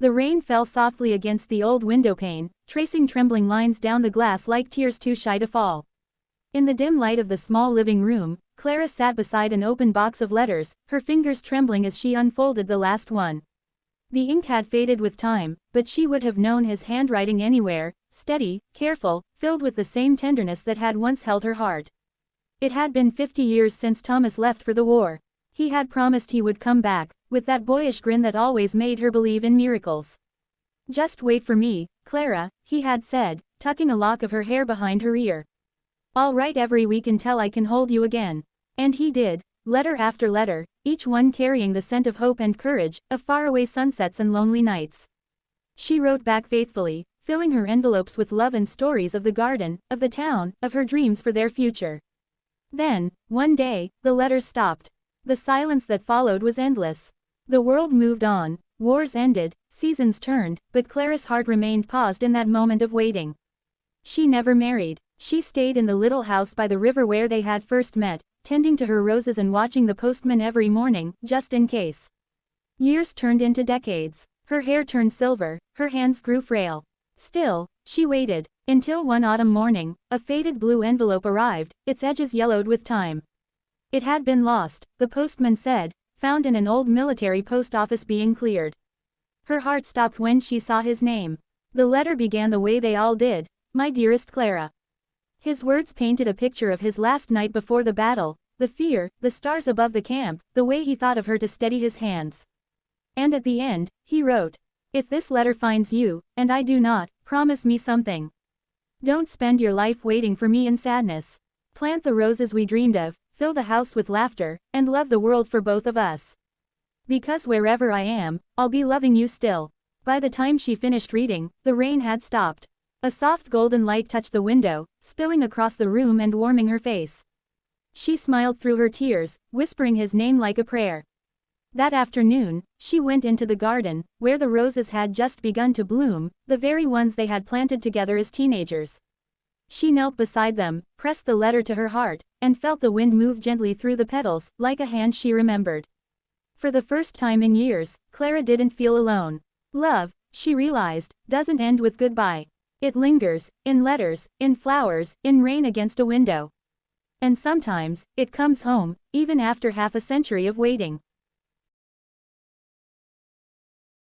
The rain fell softly against the old windowpane, tracing trembling lines down the glass like tears too shy to fall. In the dim light of the small living room, Clara sat beside an open box of letters, her fingers trembling as she unfolded the last one. The ink had faded with time, but she would have known his handwriting anywhere, steady, careful, filled with the same tenderness that had once held her heart. It had been 50 years since Thomas left for the war. He had promised he would come back, with that boyish grin that always made her believe in miracles. "Just wait for me, Clara," he had said, tucking a lock of her hair behind her ear. "I'll write every week until I can hold you again." And he did, letter after letter, each one carrying the scent of hope and courage, of faraway sunsets and lonely nights. She wrote back faithfully, filling her envelopes with love and stories of the garden, of the town, of her dreams for their future. Then, one day, the letters stopped. The silence that followed was endless. The world moved on, wars ended, seasons turned, but Clara's heart remained paused in that moment of waiting. She never married. She stayed in the little house by the river where they had first met, tending to her roses and watching the postman every morning, just in case. Years turned into decades. Her hair turned silver, her hands grew frail. Still, she waited, until one autumn morning, a faded blue envelope arrived, its edges yellowed with time. It had been lost, the postman said, found in an old military post office being cleared. Her heart stopped when she saw his name. The letter began the way they all did, "My dearest Clara." His words painted a picture of his last night before the battle, the fear, the stars above the camp, the way he thought of her to steady his hands. And at the end, he wrote, "If this letter finds you, and I do not, promise me something. Don't spend your life waiting for me in sadness. Plant the roses we dreamed of, fill the house with laughter, and love the world for both of us. Because wherever I am, I'll be loving you still." By the time she finished reading, the rain had stopped. A soft golden light touched the window, spilling across the room and warming her face. She smiled through her tears, whispering his name like a prayer. That afternoon, she went into the garden, where the roses had just begun to bloom, the very ones they had planted together as teenagers. She knelt beside them, pressed the letter to her heart, and felt the wind move gently through the petals, like a hand she remembered. For the first time in years, Clara didn't feel alone. Love, she realized, doesn't end with goodbye. It lingers, in letters, in flowers, in rain against a window. And sometimes, it comes home, even after half a century of waiting.